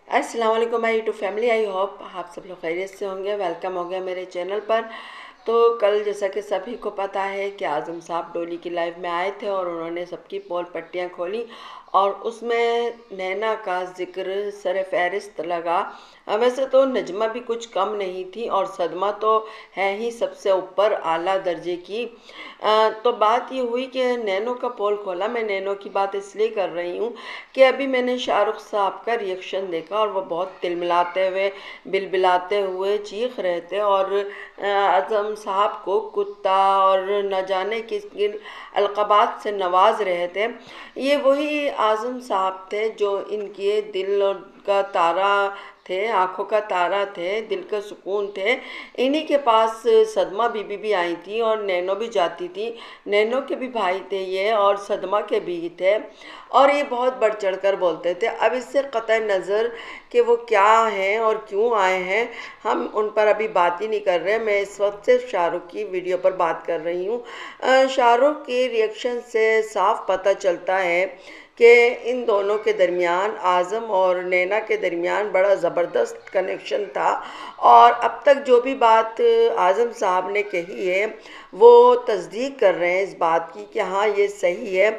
अस्सलाम वालेकुम my YouTube family. I hope आप सब लोग खैरियत से होंगे। वेलकम हो गया मेरे चैनल पर। तो कल जैसा कि सभी को पता है कि आज़म साहब डोली की लाइव में आए थे और उन्होंने सबकी पोल पट्टियाँ खोली और उसमें नैना का जिक्र सर फहरिस्त लगा। वैसे तो नजमा भी कुछ कम नहीं थी और सदमा तो है ही सबसे ऊपर आला दर्जे की। तो बात ये हुई कि नैनो का पोल खोला। मैं नैनो की बात इसलिए कर रही हूँ कि अभी मैंने शाहरुख साहब का रिएक्शन देखा और वो बहुत तिलमिलाते हुए बिलबिलाते हुए चीख रहे थे और आज़म साहब को कुत्ता और न जाने किस किन अलक़ाबात से नवाज रहे थे। ये वही आज़म साहब थे जो इनके दिल का तारा थे, आंखों का तारा थे, दिल का सुकून थे। इन्हीं के पास सदमा बीबी भी आई थी और नैनो भी जाती थी। नैनो के भी भाई थे ये और सदमा के भी थे और ये बहुत बढ़ चढ़ कर बोलते थे। अब इससे क़तई नज़र कि वो क्या हैं और क्यों आए हैं, हम उन पर अभी बात ही नहीं कर रहे। मैं इस वक्त सिर्फ शाहरुख की वीडियो पर बात कर रही हूँ। शाहरुख के रिएक्शन से साफ पता चलता है कि इन दोनों के दरमियान, आज़म और नैना के दरमियान बड़ा ज़बरदस्त कनेक्शन था। और अब तक जो भी बात आज़म साहब ने कही है वो तस्दीक कर रहे हैं इस बात की कि हाँ ये सही है।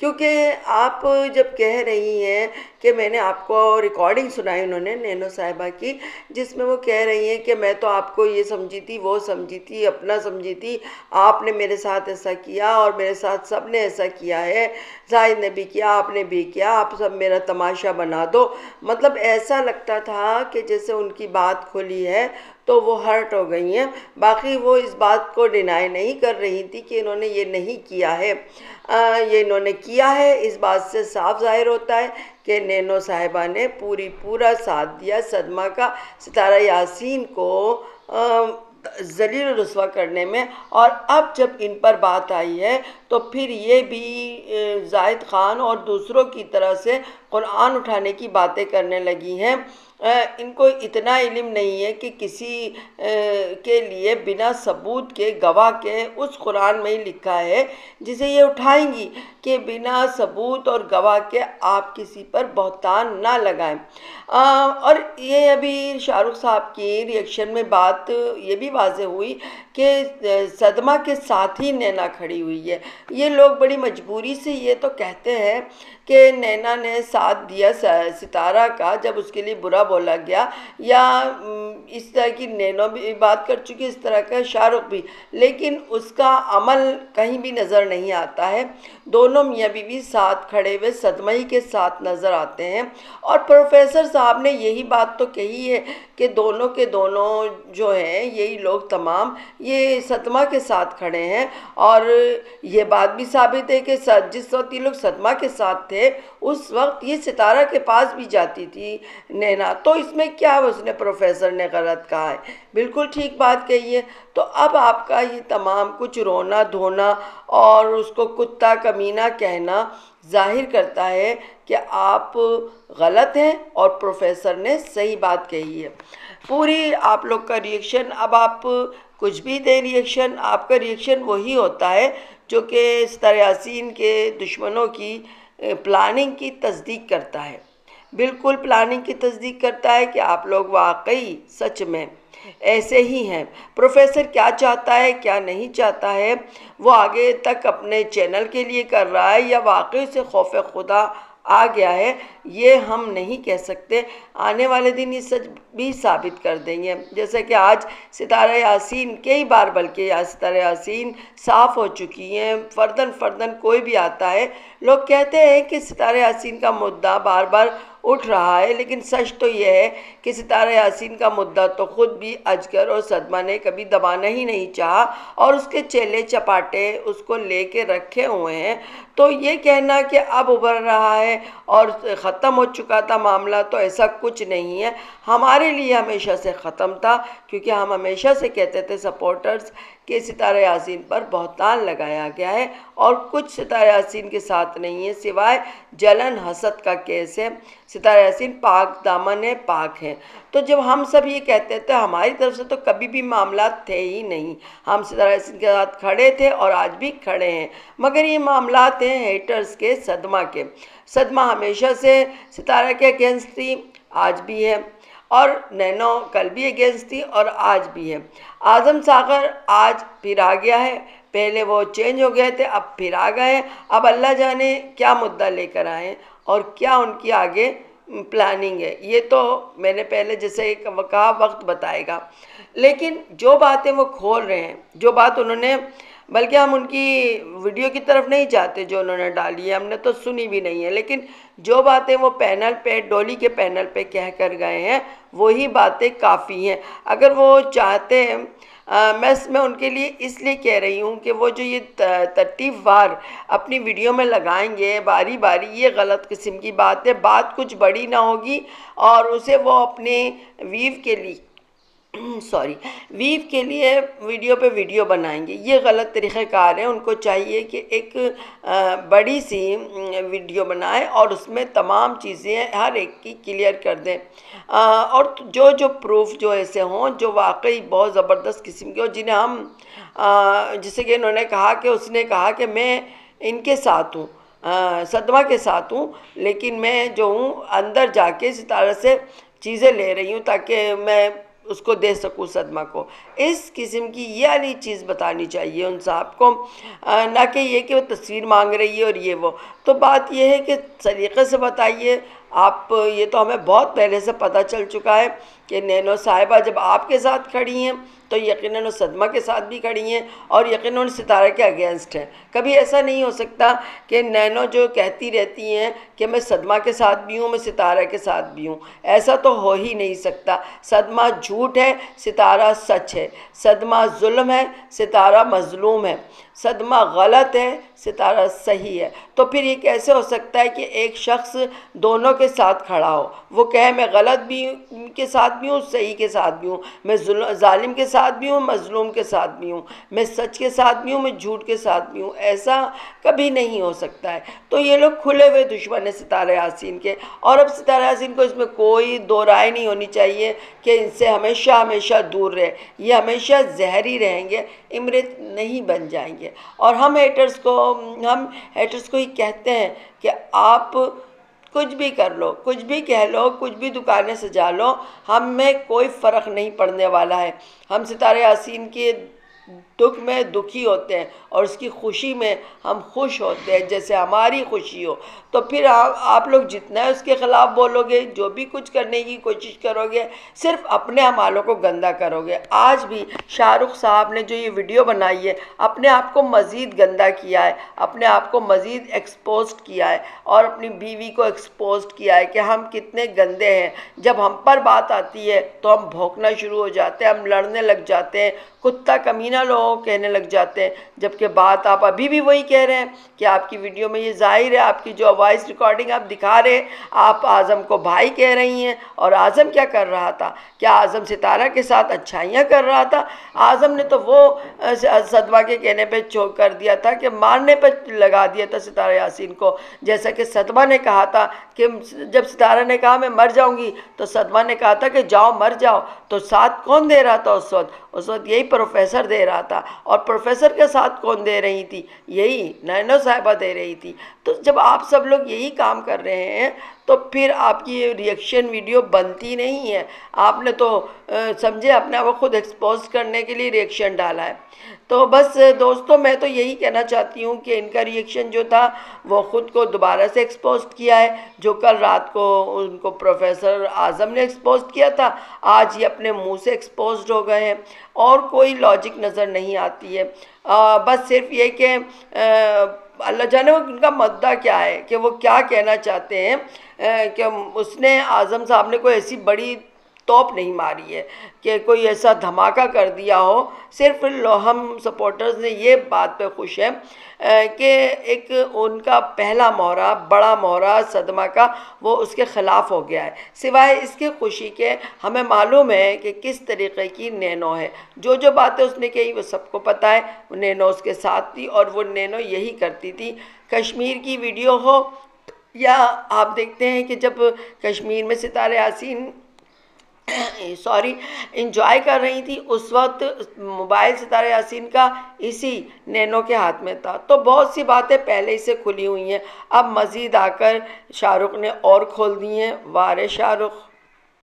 क्योंकि आप जब कह रही हैं कि मैंने आपको रिकॉर्डिंग सुनाई उन्होंने नैनो साहिबा की, जिसमें वो कह रही हैं कि मैं तो आपको ये समझी थी, वो समझी थी, अपना समझी थी, आपने मेरे साथ ऐसा किया और मेरे साथ सब ने ऐसा किया है, जाहिद ने भी किया, आपने भी किया, आप सब मेरा तमाशा बना दो। मतलब ऐसा लगता था कि जैसे उनकी बात खुली है तो वो हर्ट हो गई हैं। बाकी वो इस बात को डिनाई नहीं कर रही थी कि इन्होंने ये नहीं किया है। ये इन्होंने किया है। इस बात से साफ जाहिर होता है कि नैनो साहिबा ने पूरा साथ दिया सदमा का, सितारा यासीन को ज़लील रुस्वा करने में। और अब जब इन पर बात आई है तो फिर ये भी जाहिद ख़ान और दूसरों की तरह से कुरान उठाने की बातें करने लगी हैं। इनको इतना इल्म नहीं है कि किसी के लिए बिना सबूत के, गवाह के, उस कुरान में ही लिखा है जिसे ये उठाएंगी कि बिना सबूत और गवाह के आप किसी पर बहतान ना लगाएं। और ये अभी शाहरुख साहब की रिएक्शन में बात ये भी वाज़ेह हुई कि सदमा के साथ ही नैना खड़ी हुई है। ये लोग बड़ी मजबूरी से ये तो कहते हैं कि नैना ने साथ दिया सितारा का जब उसके लिए बुरा बोला गया, या इस तरह की नैनो भी बात कर चुकी, इस तरह का शाहरुख भी, लेकिन उसका अमल कहीं भी नज़र नहीं आता है। दोनों मियाँ बीवी साथ खड़े हुए सदमा ही के साथ नज़र आते हैं। और प्रोफेसर साहब ने यही बात तो कही है कि दोनों के दोनों जो हैं, यही लोग तमाम, ये सदमा के साथ खड़े हैं। और ये बात भी साबित है कि जिस वक्त ये लोग सदमा के साथ थे उस वक्त ये सितारा के पास भी जाती थी नैना। तो इसमें क्या उसने, प्रोफेसर ने गलत कहा है? बिल्कुल ठीक बात कही है। तो अब आपका ये तमाम कुछ रोना धोना और उसको कुत्ता कमीना कहना जाहिर करता है कि आप गलत हैं और प्रोफेसर ने सही बात कही है। पूरी आप लोग का रिएक्शन, अब आप कुछ भी दें रिएक्शन, आपका रिएक्शन वही होता है जो कि सितारा यासीन के दुश्मनों की प्लानिंग की तस्दीक करता है। बिल्कुल प्लानिंग की तस्दीक करता है कि आप लोग वाकई सच में ऐसे ही हैं। प्रोफेसर क्या चाहता है क्या नहीं चाहता है वो आगे तक अपने चैनल के लिए कर रहा है या वाकई से खौफ खुदा आ गया है, ये हम नहीं कह सकते। आने वाले दिन ये सच भी साबित कर देंगे। जैसे कि आज सितारा यासीन कई बार, बल्कि सितारा यासीन साफ़ हो चुकी हैं, फ़र्दन फ़र्दन कोई भी आता है, लोग कहते हैं कि सितारा यासीन का मुद्दा बार बार उठ रहा है, लेकिन सच तो यह है कि सितारा यासीन का मुद्दा तो ख़ुद भी अजगर और सदमा ने कभी दबाना ही नहीं चाहा और उसके चेले चपाटे उसको लेके रखे हुए हैं। तो ये कहना कि अब उभर रहा है और ख़त्म हो चुका था मामला, तो ऐसा कुछ नहीं है। हमारे लिए हमेशा से ख़त्म था, क्योंकि हम हमेशा से कहते थे सपोर्टर्स कि सितारा यासीन पर बहतान लगाया गया है और कुछ सितारा यासीन के साथ नहीं है सिवाय जलन हसद का केस है। सितारा यासीन पाक दामन है, पाक है। तो जब हम सब ये कहते थे, हमारी तरफ से तो कभी भी मामला थे ही नहीं। हम सितारा यासीन के साथ खड़े थे और आज भी खड़े हैं, मगर ये मामला थे हेटर्स के, सदमा के। सदमा हमेशा से सितारा के अगेंस्ट थी, आज भी है, और नैनो कल भी अगेंस्ट थी और आज भी है। आज़म सागर आज फिर आ गया है, पहले वो चेंज हो गए थे, अब फिर आ गए हैं। अब अल्लाह जाने क्या मुद्दा लेकर आए हैं और क्या उनकी आगे प्लानिंग है, ये तो मैंने पहले जैसे कहा वक्त बताएगा। लेकिन जो बातें वो खोल रहे हैं, जो बात उन्होंने, बल्कि हम उनकी वीडियो की तरफ नहीं जाते जो उन्होंने डाली है, हमने तो सुनी भी नहीं है, लेकिन जो बातें वो पैनल पे, डोली के पैनल पे कह कर गए हैं, वही बातें काफ़ी हैं। अगर वो चाहते हैं, मैं उनके लिए इसलिए कह रही हूँ कि वो जो ये तरतीबवार अपनी वीडियो में लगाएंगे बारी बारी, ये गलत किस्म की बात है। बात कुछ बड़ी ना होगी और उसे वो अपने वीव के लिए वीव के लिए वीडियो पे वीडियो बनाएंगे, ये गलत तरीक़ेकार है। उनको चाहिए कि एक बड़ी सी वीडियो बनाएं और उसमें तमाम चीज़ें हर एक की क्लियर कर दें, और जो जो प्रूफ जो ऐसे हों जो वाकई बहुत ज़बरदस्त किस्म के हो, जिन्हें हम जैसे कि उन्होंने कहा कि उसने कहा कि मैं इनके साथ हूँ, सदमा के साथ हूँ, लेकिन मैं जो हूँ अंदर जाके इस तरह से चीज़ें ले रही हूँ ताकि मैं उसको दे सकूँ सदमा को। इस किस्म की ये वाली चीज़ बतानी चाहिए उन साहब को, ना कि ये कि वो तस्वीर मांग रही है और ये वो। तो बात ये है कि सलीक़े से बताइए आप, ये तो हमें बहुत पहले से पता चल चुका है कि नैनो साहिबा जब आपके साथ खड़ी हैं तो यकीनन वो सदमा के साथ भी खड़ी हैं और यकीनन सितारा के अगेंस्ट हैं। कभी ऐसा नहीं हो सकता कि नैनो जो कहती रहती हैं कि मैं सदमा के साथ भी हूँ, मैं सितारा के साथ भी हूँ, ऐसा तो हो ही नहीं सकता। सदमा झूठ है, सितारा सच है। सदमा जुल्म है, सितारा मज़लूम है। सदमा गलत है, सितारा सही है। तो फिर ये कैसे हो सकता है कि एक शख्स दोनों के साथ खड़ा हो, वो कहे मैं गलत भी के साथ भी हूँ, सही के साथ भी हूँ, मैं जालिम के साथ भी हूँ, मज़लूम के साथ भी हूँ, मैं सच के साथ भी हूँ, मैं झूठ के साथ भी हूँ, ऐसा कभी नहीं हो सकता है। तो ये लोग खुले हुए दुश्मन है सितारा यासीन के, और अब सितारा यासीन को इसमें कोई दो राय नहीं होनी चाहिए कि इनसे हमेशा हमेशा दूर रहे, ये हमेशा जहरी रहेंगे, इमरत नहीं बन जाएंगे। और हम हेटर्स को ही कहते हैं कि आप कुछ भी कर लो, कुछ भी कह लो, कुछ भी दुकानें सजा लो, हम में कोई फ़र्क नहीं पड़ने वाला है। हम सितारे यासीन के दुख में दुखी होते हैं और उसकी खुशी में हम खुश होते हैं जैसे हमारी खुशी हो। तो फिर आप लोग जितना है उसके ख़िलाफ़ बोलोगे, जो भी कुछ करने की कोशिश करोगे, सिर्फ अपने अमालों को गंदा करोगे। आज भी शाहरुख साहब ने जो ये वीडियो बनाई है, अपने आप को मज़ीद गंदा किया है, अपने आप को मज़ीद एक्सपोज किया है और अपनी बीवी को एक्सपोज किया है कि हम कितने गंदे हैं। जब हम पर बात आती है तो हम भौंकना शुरू हो जाते हैं, हम लड़ने लग जाते हैं, कुत्ता कमीना लोगों को कहने लग जाते हैं, जबकि बात आप अभी भी वही कह रहे हैं कि आपकी वीडियो में ये जाहिर है, आपकी जो वॉइस रिकॉर्डिंग आप दिखा रहे हैं, आप आज़म को भाई कह रही हैं। और आज़म क्या कर रहा था? क्या आज़म सितारा के साथ अच्छाइयाँ कर रहा था? आज़म ने तो वो सदमा के कहने पे चोक कर दिया था कि मारने पर लगा दिया था सितारा यासीन को। जैसा कि सदमा ने कहा था कि जब सितारा ने कहा मैं मर जाऊँगी तो सदमा ने कहा था कि जाओ मर जाओ, तो साथ कौन दे रहा था उस वक्त? उस वक्त यही प्रोफेसर दे रहा था। और प्रोफेसर के साथ कौन दे रही थी? यही नैनो साहिबा दे रही थी। तो जब आप सब लोग यही काम कर रहे हैं तो फिर आपकी ये रिएक्शन वीडियो बनती नहीं है। आपने तो समझे अपने आप को खुद एक्सपोज करने के लिए रिएक्शन डाला है। तो बस दोस्तों, मैं तो यही कहना चाहती हूँ कि इनका रिएक्शन जो था वो ख़ुद को दोबारा से एक्सपोज किया है। जो कल रात को उनको प्रोफेसर आज़म ने एक्सपोज किया था, आज ये अपने मुंह से एक्सपोज हो गए हैं और कोई लॉजिक नज़र नहीं आती है। बस सिर्फ ये कि अल्लाह जाने वो उनका मुद्दा क्या है, कि वो क्या कहना चाहते हैं। कि उसने आज़म साहब ने कोई ऐसी बड़ी तोप नहीं मारी है कि कोई ऐसा धमाका कर दिया हो। सिर्फ हम सपोर्टर्स ने ये बात पे खुश हैं कि एक उनका पहला मोहरा, बड़ा मोहरा सदमा का, वो उसके ख़िलाफ़ हो गया है। सिवाय इसके खुशी के हमें मालूम है कि किस तरीक़े की नैनो है। जो जो बातें उसने कही वो सबको पता है। नैनो उसके साथ थी और वो नैनो यही करती थी। कश्मीर की वीडियो हो या आप देखते हैं कि जब कश्मीर में सितारे यासीन इंजॉय कर रही थी, उस वक्त मोबाइल सितारा यासीन का इसी नैनो के हाथ में था। तो बहुत सी बातें पहले ही से खुली हुई हैं, अब मज़ीद आकर शाहरुख ने और खोल दी हैं। वारे शाहरुख।